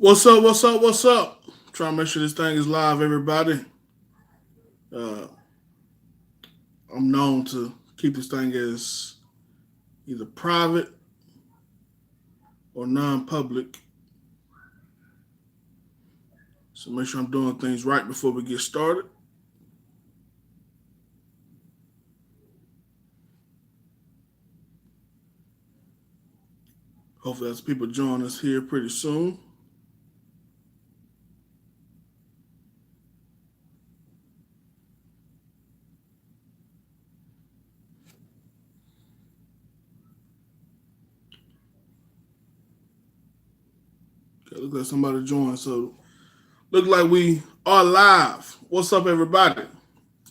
What's up? What's up? What's up? Trying to make sure this thing is live, everybody. Uh, I'm known to keep this thing as either private or non-public, so make sure I'm doing things right before we get started. Hopefully, as people join us here pretty soon. Okay, look like somebody joined, so look like we are live. What's up, everybody?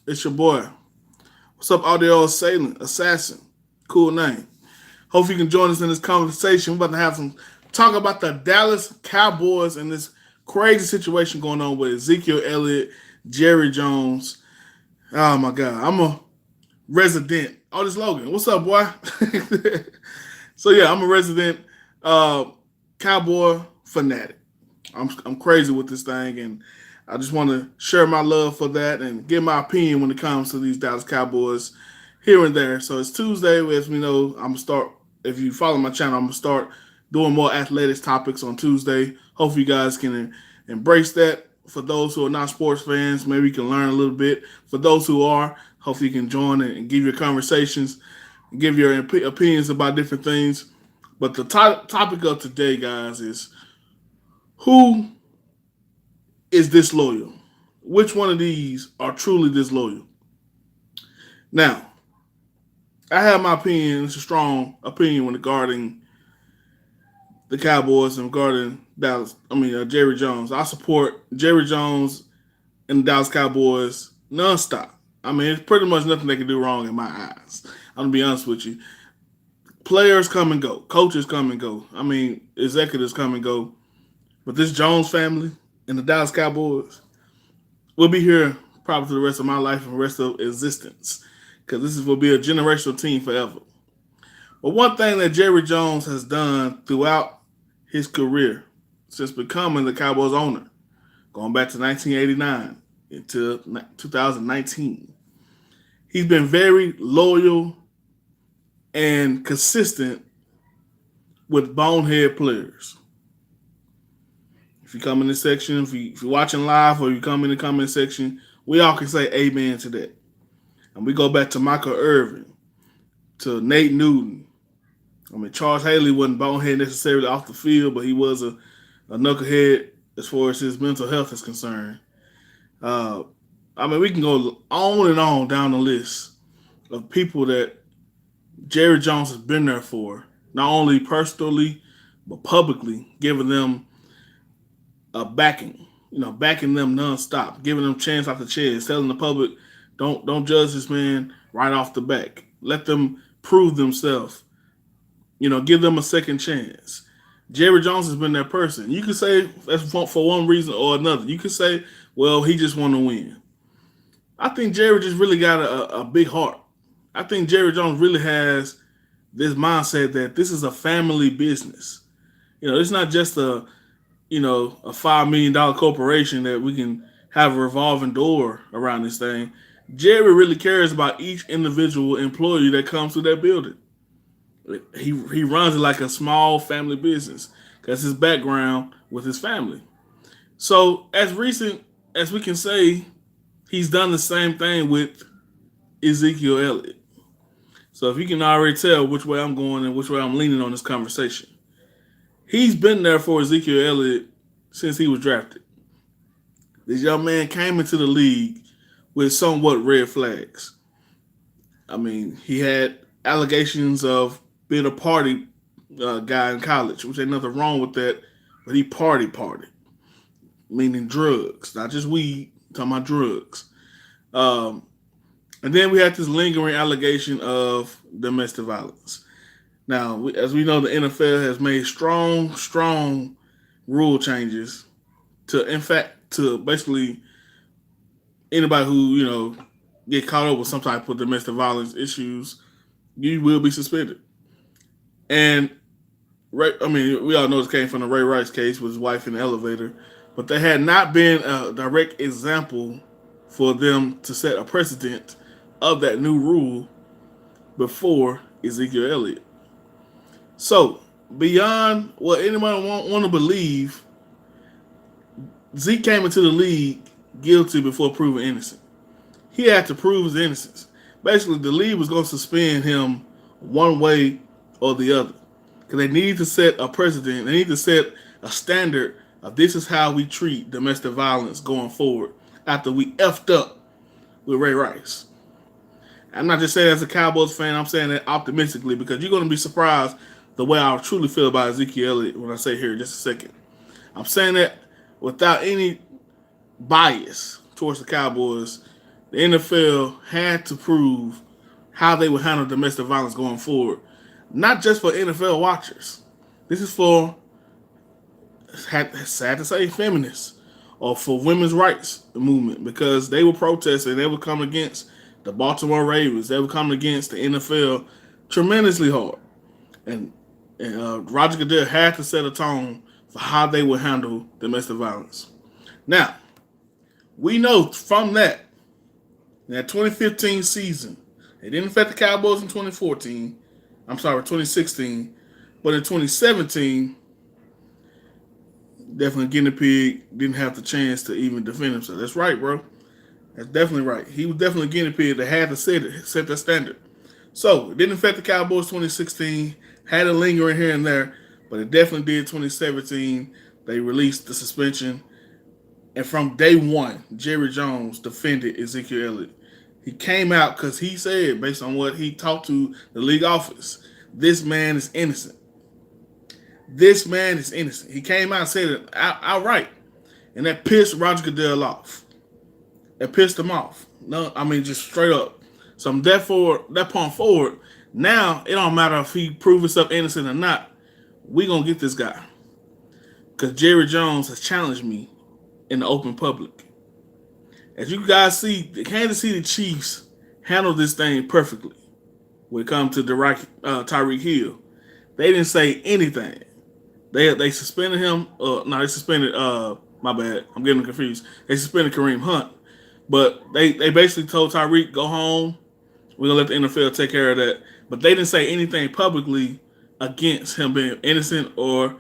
It's your boy. What's up, audio assassin? Cool name. Hope you can join us in this conversation. We're about to have some talk about the Dallas Cowboys and this crazy situation going on with Ezekiel Elliott, Jerry Jones. Oh my God, I'm a resident. Oh, this Logan. What's up, boy? So yeah, I'm a resident uh, Cowboy fanatic. I'm crazy with this thing, and I just want to share my love for that and give my opinion when it comes to these Dallas Cowboys here and there. So it's Tuesday, as we know. I'm gonna start. If you follow my channel, I'm gonna start doing more athletics topics on Tuesday. Hopefully, you guys can embrace that. For those who are not sports fans, maybe you can learn a little bit. For those who are, hopefully you can join and give your conversations, give your opinions about different things. But the topic of today, guys, is who is disloyal? Which one of these are truly disloyal? Now, I have my opinion. It's a strong opinion when regarding the Cowboys and regarding Dallas. Jerry Jones. I support Jerry Jones and the Dallas Cowboys nonstop. I mean, it's pretty much nothing they can do wrong in my eyes. I'm gonna be honest with you. Players come and go, coaches come and go. I mean, executives come and go. But this Jones family and the Dallas Cowboys will be here probably for the rest of my life and the rest of existence, because will be a generational team forever. But one thing that Jerry Jones has done throughout his career since becoming the Cowboys owner, going back to 1989 into 2019, he's been very loyal and consistent with bonehead players. If you come in this section, if you're watching live or you come in the comment section, we all can say amen to that. And we go back to Michael Irvin, to Nate Newton. I mean, Charles Haley wasn't bonehead necessarily off the field, but he was a knucklehead as far as his mental health is concerned. Uh, we can go on and on down the list of people that Jerry Jones has been there for, not only personally, but publicly, giving them a backing, backing them nonstop, giving them chance after chance, telling the public, don't judge this man right off the back. Let them prove themselves. Give them a second chance. Jerry Jones has been that person. You could say that's for one reason or another. You could say, well, he just want to win. I think Jerry just really got a big heart. I think Jerry Jones really has this mindset that this is a family business. It's not just a $5 million corporation that we can have a revolving door around this thing. Jerry really cares about each individual employee that comes through that building. He runs it like a small family business because his background with his family. So as recent as we can say, he's done the same thing with Ezekiel Elliott. So if you can already tell which way I'm going and which way I'm leaning on this conversation, he's been there for Ezekiel Elliott since he was drafted. This young man came into the league with somewhat red flags. I mean, he had allegations of being a party guy in college, which ain't nothing wrong with that, but he partied, meaning drugs, not just weed, talking about drugs. And then we had this lingering allegation of domestic violence. Now, as we know, the NFL has made strong rule changes to basically anybody who get caught up with some type of domestic violence issues, you will be suspended. And We all know this came from the Ray Rice case with his wife in the elevator, but there had not been a direct example for them to set a precedent of that new rule before Ezekiel Elliott. So, beyond what anyone want to believe, Zeke came into the league guilty before proven innocent. He had to prove his innocence. Basically, the league was going to suspend him one way or the other. Because they need to set a precedent. They need to set a standard of this is how we treat domestic violence going forward after we effed up with Ray Rice. I'm not just saying as a Cowboys fan, I'm saying that optimistically because you're going to be surprised the way I truly feel about Ezekiel Elliott when I say here in just a second. I'm saying that without any bias towards the Cowboys, the NFL had to prove how they would handle domestic violence going forward. Not just for NFL watchers. This is for, sad to say, feminists or for women's rights movement because they were protesting. They were coming against the Baltimore Ravens. They were coming against the NFL tremendously hard. And Roger Goodell had to set a tone for how they would handle domestic violence. Now, we know from that 2015 season, it didn't affect the Cowboys in 2016, but in 2017, definitely Guinea Pig didn't have the chance to even defend himself. That's right, bro. That's definitely right. He was definitely a Guinea Pig that had to set that standard. So, it didn't affect the Cowboys 2016, had a lingering here and there, but it definitely did 2017. They released the suspension. And from day one, Jerry Jones defended Ezekiel Elliott. He came out because he said, based on what he talked to the league office, this man is innocent. This man is innocent. He came out and said it outright. And that pissed Roger Goodell off. That pissed him off. No, I mean, just straight up. So from that point forward, now it don't matter if he proves himself innocent or not. We going to get this guy. Because Jerry Jones has challenged me in the open public. As you guys see, the Kansas City Chiefs handled this thing perfectly when it comes to Tyreek Hill. They didn't say anything. They suspended him. They suspended, my bad, I'm getting confused. They suspended Kareem Hunt. But they basically told Tyreek, go home. We're going to let the NFL take care of that. But they didn't say anything publicly against him being innocent or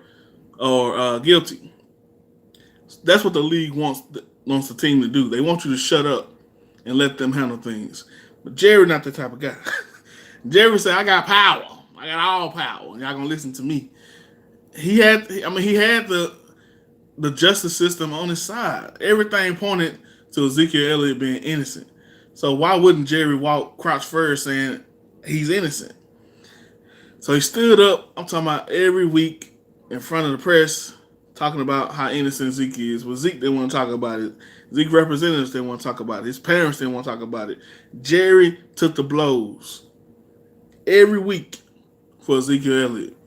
guilty. That's what the league wants the team to do. They want you to shut up and let them handle things. But Jerry not the type of guy. Jerry said, I got power. I got all power. And y'all gonna listen to me. He had the justice system on his side. Everything pointed to Ezekiel Elliott being innocent. So why wouldn't Jerry walk crouch first saying he's innocent? So he stood up, I'm talking about every week in front of the press, talking about how innocent Zeke is. Well, Zeke didn't want to talk about it. Zeke representatives didn't want to talk about it. His parents didn't want to talk about it. Jerry took the blows every week for Ezekiel Elliott.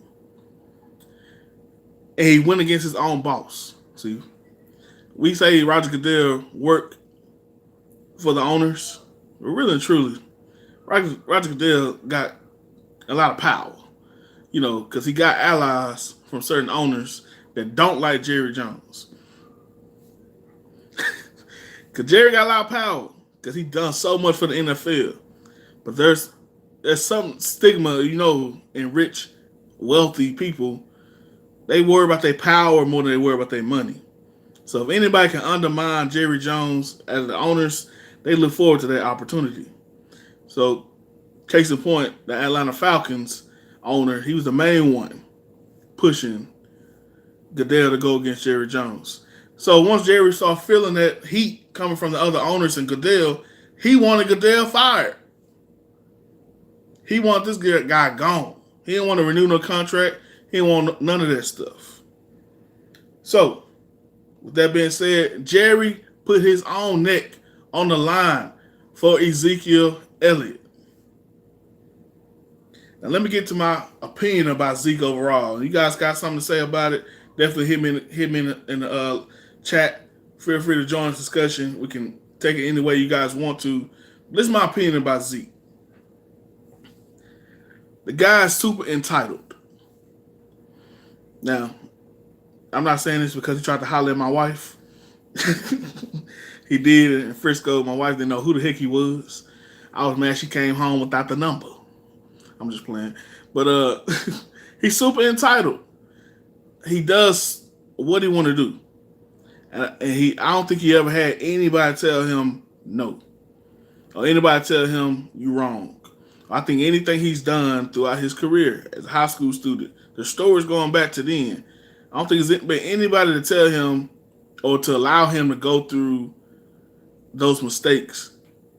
And he went against his own boss. See, we say Roger Goodell worked for the owners. But really and truly, Roger Goodell got a lot of power. Because he got allies from certain owners that don't like Jerry Jones. Because Jerry got a lot of power because he done so much for the NFL. But there's some stigma, in rich, wealthy people. They worry about their power more than they worry about their money. So if anybody can undermine Jerry Jones as the owners, they look forward to that opportunity. So, case in point, the Atlanta Falcons owner, he was the main one pushing Goodell to go against Jerry Jones. So once Jerry saw feeling that heat coming from the other owners and Goodell, he wanted Goodell fired. He wanted this guy gone. He didn't want to renew no contract. He didn't want none of that stuff. So, with that being said, Jerry put his own neck on the line for Ezekiel Elliott. Now let me get to my opinion about Zeke overall. You guys got something to say about it? Definitely hit me in the chat. Feel free to join the discussion. We can take it any way you guys want to. This is my opinion about Zeke. The guy is super entitled. Now, I'm not saying this because he tried to holler at my wife. He did in Frisco. My wife didn't know who the heck he was. I was mad she came home without the number. I'm just playing. But he's super entitled. He does what he want to do. And I don't think he ever had anybody tell him no. Or anybody tell him you wrong. I think anything he's done throughout his career as a high school student, the story's going back to then. I don't think there's been anybody to tell him or to allow him to go through those mistakes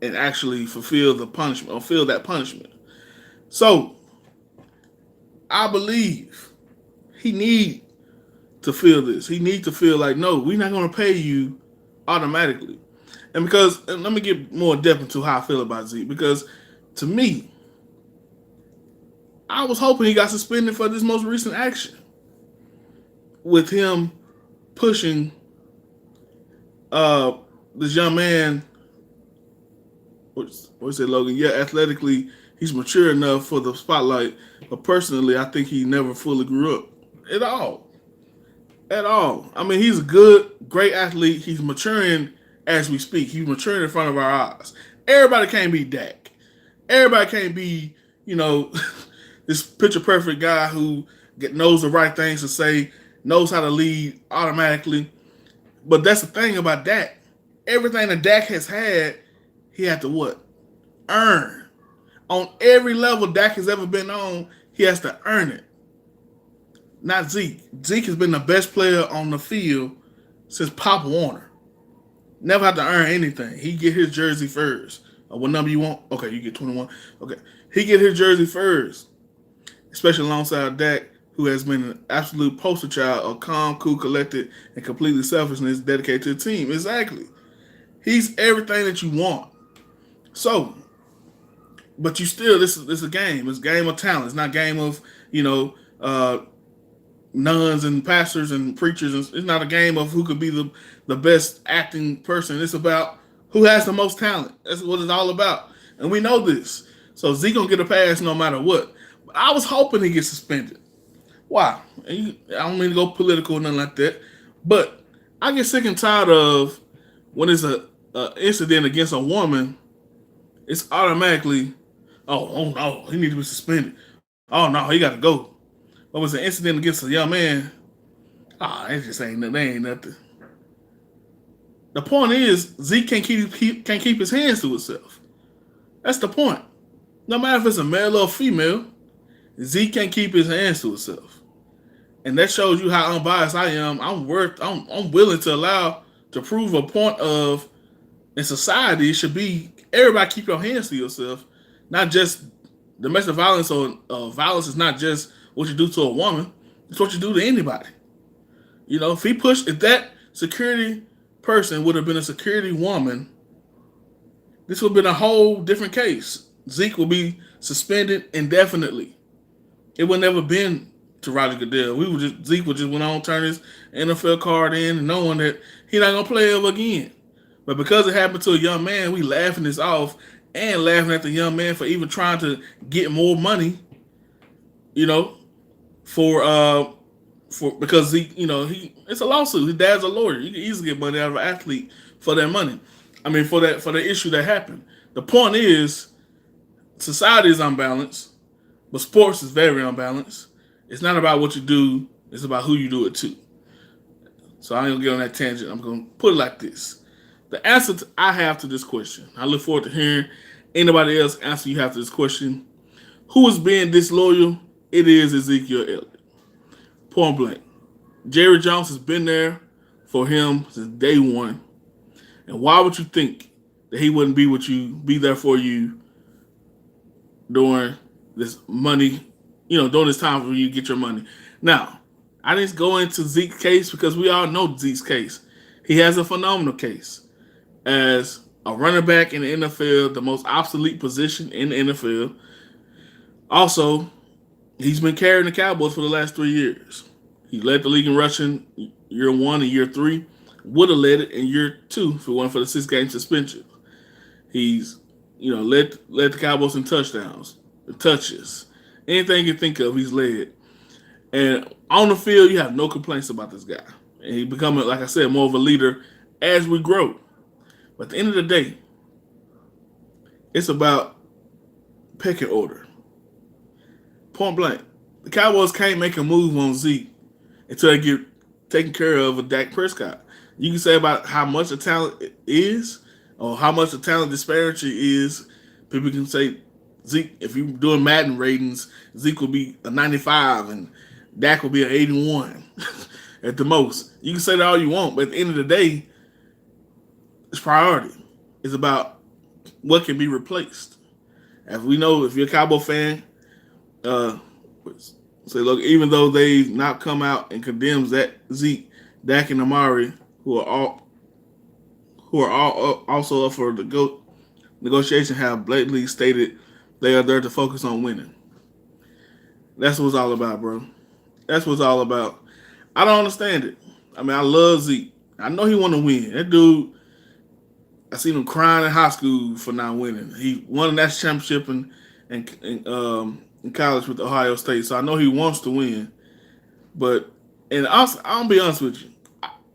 and actually fulfill the punishment or feel that punishment. So I believe he need to feel this. He need to feel like, no, we're not going to pay you automatically. And let me get more depth into how I feel about Zeke. Because to me, I was hoping he got suspended for this most recent action with him pushing this young man. What's it, Logan? Yeah, athletically, he's mature enough for the spotlight. But personally, I think he never fully grew up at all. At all. I mean, he's a great athlete. He's maturing as we speak. He's maturing in front of our eyes. Everybody can't be Dak. Everybody can't be, this picture perfect guy who knows the right things to say, knows how to lead automatically. But that's the thing about Dak. Everything that Dak has had, he had to what? Earn. On every level Dak has ever been on, he has to earn it. Not Zeke. Zeke has been the best player on the field since Pop Warner. Never had to earn anything. He get his jersey first. What number you want? Okay, you get 21. Okay. He get his jersey first. Especially alongside Dak, who has been an absolute poster child of calm, cool, collected, and completely selfishness dedicated to the team. Exactly. He's everything that you want. So, but you still, this is a game. It's a game of talent. It's not a game of, nuns and pastors and preachers. It's not a game of who could be the best acting person. It's about who has the most talent. That's what it's all about. And we know this. So Zeke gonna get a pass no matter what. But I was hoping he gets suspended. Why? I don't mean to go political or nothing like that. But I get sick and tired of when it's a incident against a woman, it's automatically, oh no, he needs to be suspended. Oh no, he got to go. But was an incident against a young man? It just ain't nothing. The point is, Zeke can't keep his hands to himself. That's the point. No matter if it's a male or a female, Zeke can't keep his hands to himself. And that shows you how unbiased I am. I'm willing to prove a point of, in society, it should be everybody keep your hands to yourself. Not just domestic violence or violence is not just what you do to a woman. It's what you do to anybody. If that security person would have been a security woman, this would have been a whole different case. Zeke will be suspended indefinitely. It would never been to Roger Goodell. Zeke would just went on, turn his NFL card in, and knowing that he's not gonna play ever again. But because it happened to a young man, we laughing this off and laughing at the young man for even trying to get more money. Because it's a lawsuit. His dad's a lawyer. You can easily get money out of an athlete for that money. I mean, for the issue that happened. The point is, society is unbalanced, but sports is very unbalanced. It's not about what you do; it's about who you do it to. So I ain't gonna get on that tangent. I'm gonna put it like this: the answer I have to this question. I look forward to hearing anybody else answer you have to this question. Who is being disloyal? It is Ezekiel Elliott. Point blank. Jerry Jones has been there for him since day one. And why would you think that he wouldn't be there for you during this money, during this time when you get your money? Now, I didn't go into Zeke's case because we all know Zeke's case. He has a phenomenal case. As a running back in the NFL, the most obsolete position in the NFL. Also, he's been carrying the Cowboys for the last 3 years. He led the league in rushing year 1 and year 3. Would have led it in year 2 if it wasn't for the 6-game suspension. He's, led the Cowboys in touchdowns, touches. Anything you can think of, he's led. And on the field, you have no complaints about this guy. And he becoming, like I said, more of a leader as we grow. But at the end of the day, it's about pecking order. Point blank. The Cowboys can't make a move on Zeke until they get taken care of with Dak Prescott. You can say about how much the talent is or how much the talent disparity is. People can say Zeke, if you're doing Madden ratings, Zeke will be a 95 and Dak will be an 81 at the most. You can say that all you want, but at the end of the day, it's priority. It's about what can be replaced. As we know, if you're a Cowboy fan, say, look, even though they've not come out and condemns that Zeke, Dak, and Amari, who are all also up for the negotiation, have blatantly stated they are there to focus on winning. That's what it's all about, bro. That's what it's all about. I don't understand it. I mean, I love Zeke. I know he want to win. That dude, I seen him crying in high school for not winning. He won a national championship in college with Ohio State, so I know he wants to win. But, and also, I'll be honest with you,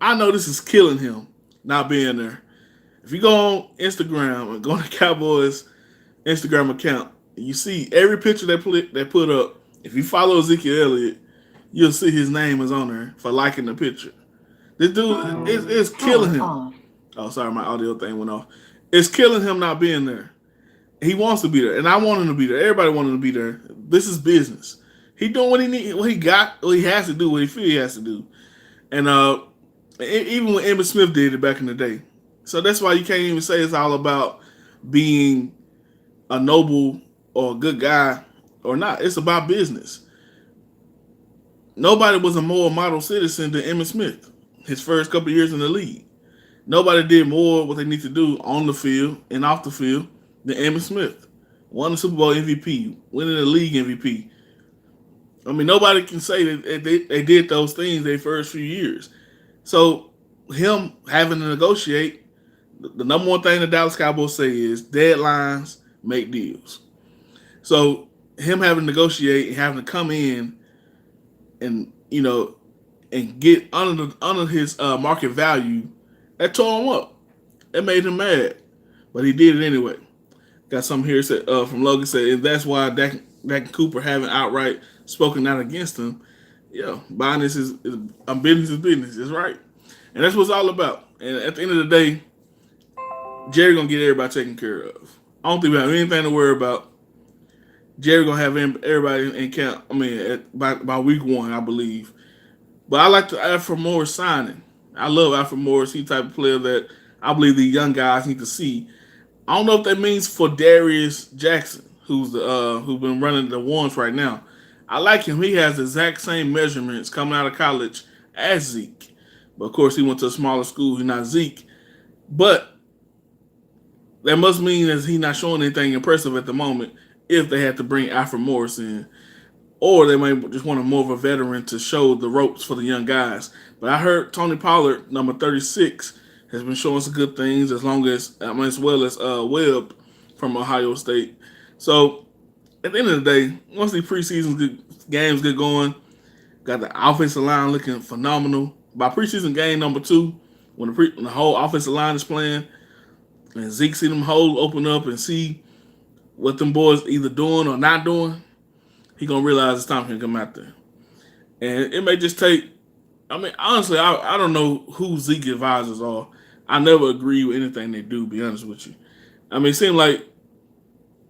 I know this is killing him not being there. If you go on Instagram and go on the Cowboys Instagram account, and you see every picture they put up. If you follow Ezekiel Elliott, you'll see his name is on there for liking the picture. This dude is killing him. Oh, sorry, my audio thing went off. It's killing him not being there. He wants to be there, and I want him to be there. Everybody wants him to be there. This is business. He doing what he need, what he has to do, what he feel he has to do. And even when Emmitt Smith did it back in the day. So that's why you can't even say it's all about being a noble or a good guy or not. It's about business. Nobody was a more model citizen than Emmitt Smith his first couple of years in the league. Nobody did more what they need to do on the field and off the field than Emmitt Smith. Won the Super Bowl MVP, winning the league MVP. I mean, nobody can say that they did those things their first few years. So him having to negotiate, the number one thing the Dallas Cowboys say is deadlines make deals. So him having to negotiate and having to come in and, you know, and get under his market value, that tore him up. It made him mad. But he did it anyway. Got something here said, from Logan said, if that's why Dak and Cooper haven't outright spoken out against him, yeah, business is business. It's right. And that's what it's all about. And at the end of the day, Jerry going to get everybody taken care of. I don't think we have anything to worry about. Jerry going to have everybody in camp, I mean, by week 1, I believe. But I like to Alfred Morris signing. I love Alfred Morris. He's the type of player that I believe the young guys need to see. I don't know if that means for Darius Jackson, who's been running the ones right now. I like him. He has the exact same measurements coming out of college as Zeke. But, of course, he went to a smaller school. He's not Zeke. But that must mean that he's not showing anything impressive at the moment if they had to bring Alfred Morris in. Or they might just want more of a veteran to show the ropes for the young guys. But I heard Tony Pollard, number 36, has been showing some good things as well as Webb from Ohio State. So at the end of the day, once the preseason games get going, got the offensive line looking phenomenal. By preseason game number 2, when the whole offensive line is playing, and Zeke see them holes open up and see what them boys either doing or not doing, he gonna realize it's time for him to come out there. And it may just take. I mean, honestly, I don't know who Zeke advisors are. I never agree with anything they do, to be honest with you. I mean, it seems like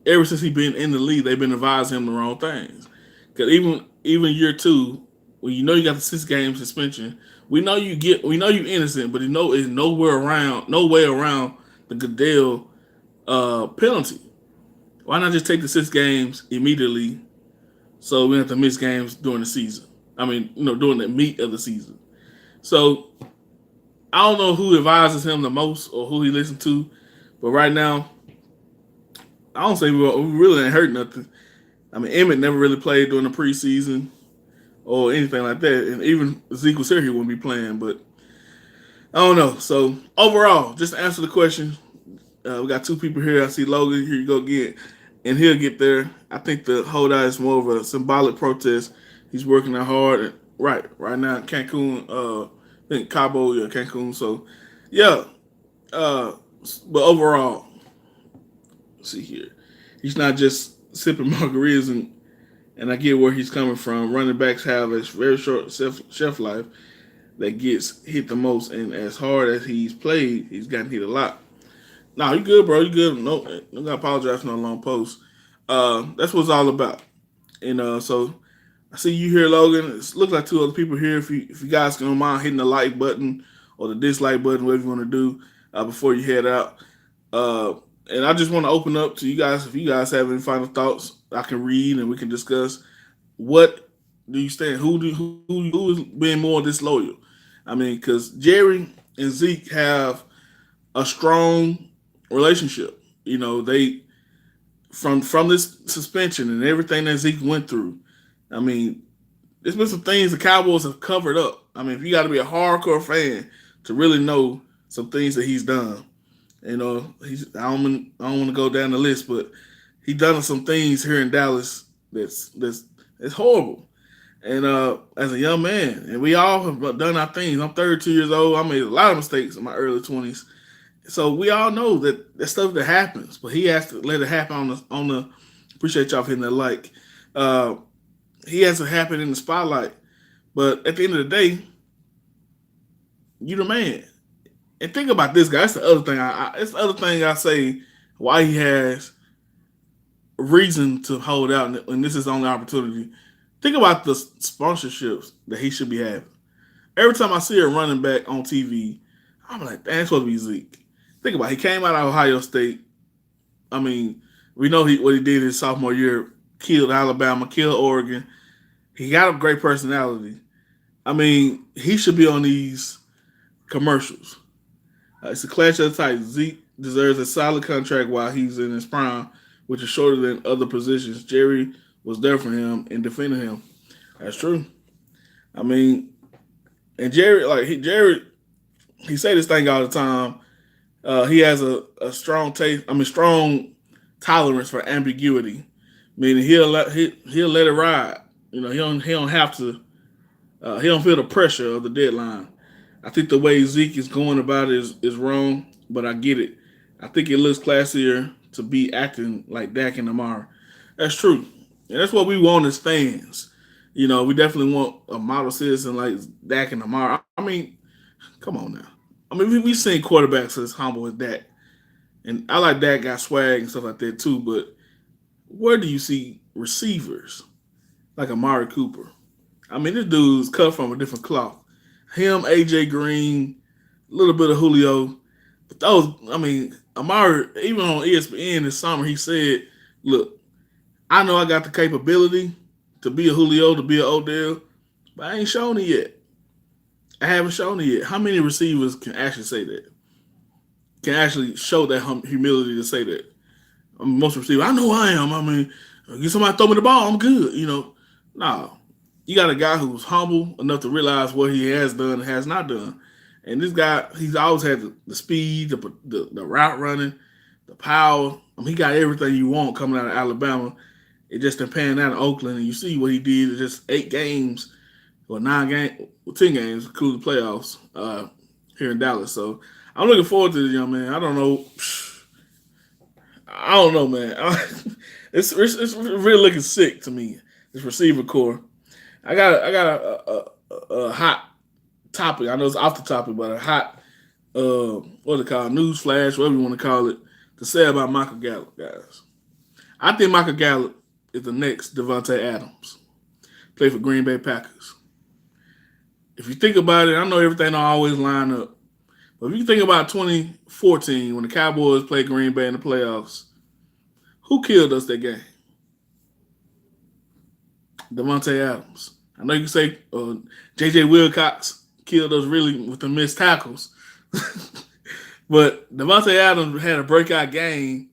ever since he's been in the league, they've been advising him the wrong things. Because even year 2, when you know you got the 6-game suspension, we know you innocent, but you know it's no way around the Goodell penalty. Why not just take the 6 games immediately, so we don't have to miss games during the season? I mean, during the meat of the season. So I don't know who advises him the most or who he listens to, but right now, I don't say we really ain't hurt nothing. I mean, Emmett never really played during the preseason or anything like that, and even Zeke was here, he wouldn't be playing. But I don't know. So overall, just to answer the question, we got 2 people here. I see Logan. Here you go again, and he'll get there. I think the holdout is more of a symbolic protest He's working out hard. Right now, Cancun, I think Cabo, yeah, Cancun. So, yeah. Uh, but overall, see here, he's not just sipping margaritas, and I get where he's coming from. Running backs have a very short shelf life that gets hit the most, and as hard as he's played, he's gotten hit a lot. Nah, you good, bro? You good? No, don't gotta apologize for no long post. That's what it's all about. And so I see you here, Logan. It looks like two other people here. If you guys don't mind hitting the like button or the dislike button, whatever you want to do before you head out. Uh, and I just want to open up to you guys. If you guys have any final thoughts, I can read and we can discuss. What do you stand? Who is being more disloyal? I mean, because Jerry and Zeke have a strong relationship. You know, they from this suspension and everything that Zeke went through. I mean, there's been some things the Cowboys have covered up. I mean, if you got to be a hardcore fan to really know some things that he's done. You know, I don't want to go down the list, but he done some things here in Dallas that's horrible. And as a young man, and we all have done our things. I'm 32 years old. I made a lot of mistakes in my early 20s. So we all know that stuff that happens, but he has to let it happen on the. Appreciate y'all for hitting that like. Uh, he has to happen in the spotlight. But at the end of the day, you the man. And think about this guy. That's the other thing. It's the other thing I say why he has reason to hold out, and this is the only opportunity. Think about the sponsorships that he should be having. Every time I see a running back on TV, I'm like, that's supposed to be Zeke. Think about it. He came out of Ohio State. I mean, we know what he did his sophomore year. Killed Alabama, killed Oregon. He got a great personality. I mean, he should be on these commercials. It's a clash of the titans. Zeke deserves a solid contract while he's in his prime, which is shorter than other positions. Jerry was there for him and defended him. That's true. I mean, and Jerry, Jerry, he say this thing all the time. He has a strong taste. I mean, strong tolerance for ambiguity, meaning he'll let it ride. You know, he don't have to. He don't feel the pressure of the deadline. I think the way Zeke is going about it is wrong, but I get it. I think it looks classier to be acting like Dak and Amar. That's true, and that's what we want as fans. You know, we definitely want a model citizen like Dak and Amar. I mean, come on now. I mean, we've seen quarterbacks as humble as Dak, and I like Dak got swag and stuff like that too. But where do you see receivers like Amari Cooper? I mean, this dude's cut from a different cloth. Him, AJ Green, a little bit of Julio. But those, I mean, Amari, even on ESPN this summer, he said, look, I know I got the capability to be a Julio, to be an Odell, but I ain't shown it yet. I haven't shown it yet. How many receivers can actually say that? Can actually show that humility to say that? I mean, most receivers, I know I am. I mean, get somebody throw me the ball, I'm good. You know, no. You got a guy who's humble enough to realize what he has done and has not done. And this guy, he's always had the speed, the route running, the power. I mean, he got everything you want coming out of Alabama. It just didn't pan out in Oakland, and you see what he did in just 8 games, or 9 games, 10 games, including the playoffs here in Dallas. So I'm looking forward to this young man. I don't know. I don't know, man. It's really looking sick to me. This receiver core. I got a hot topic. I know it's off the topic, but a hot what they call it, news flash, whatever you want to call it, to say about Michael Gallup, guys. I think Michael Gallup is the next Devontae Adams. Play for Green Bay Packers. If you think about it, I know everything don't always line up. But if you think about 2014 when the Cowboys played Green Bay in the playoffs, who killed us that game? Devontae Adams. I know you can say J.J. Wilcox killed us really with the missed tackles. But Devontae Adams had a breakout game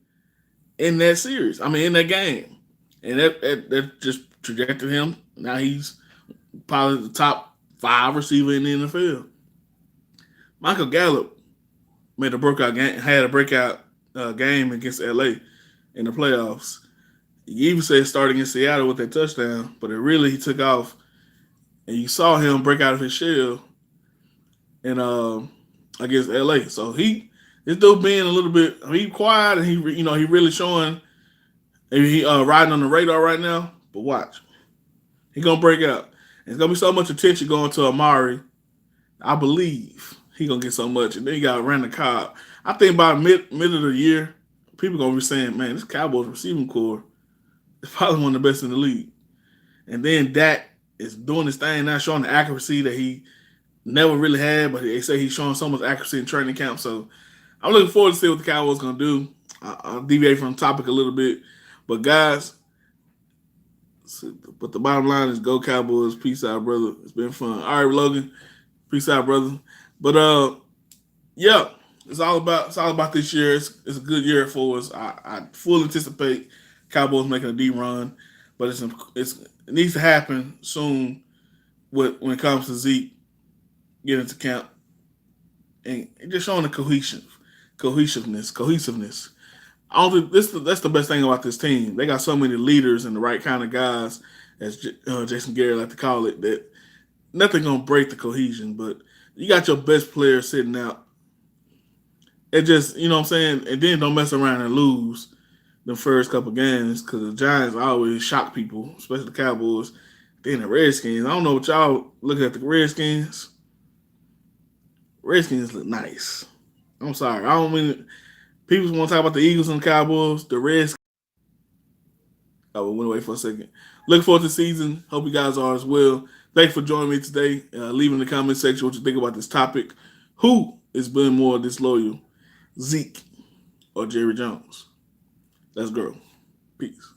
in that series. I mean, in that game. And that just trajected him. Now he's probably the top 5 receiver in the NFL. Michael Gallup made a breakout game, had a breakout game against LA in the playoffs. He even said starting in Seattle with that touchdown, but he took off and you saw him break out of his shell in against LA. So this dude being a little bit he quiet and he really showing he riding on the radar right now. But watch, he gonna break out. There's gonna be so much attention going to Amari. I believe he gonna get so much, and then you got Randall Cobb. I think by mid of the year, people gonna be saying, "Man, this Cowboys receiving core is probably one of the best in the league." And then Dak is doing his thing now, showing the accuracy that he never really had, but they say he's showing so much accuracy in training camp. So I'm looking forward to see what the Cowboys gonna do. I'll deviate from the topic a little bit, but guys, but the bottom line is go Cowboys. Peace out, brother. It's been fun. All right, Logan. Peace out, brother. But yeah, it's all about this year. It's a good year for us. I fully anticipate Cowboys making a deep run, but it needs to happen soon. When it comes to Zeke getting into camp and just showing the cohesiveness. I don't think that's the best thing about this team. They got so many leaders and the right kind of guys, as Jason Garrett like to call it, that nothing gonna break the cohesion. But you got your best player sitting out. It just what I'm saying, and then don't mess around and lose the first couple games because the Giants always shock people, especially the Cowboys. Then the Redskins. I don't know what y'all looking at the Redskins. Redskins look nice. I'm sorry. I don't mean people want to talk about the Eagles and the Cowboys. The Redskins. Oh, we went away for a second. Looking forward to the season. Hope you guys are as well. Thanks for joining me today. Leave in the comment section what you think about this topic. Who is being more disloyal, Zeke or Jerry Jones? Let's go. Peace.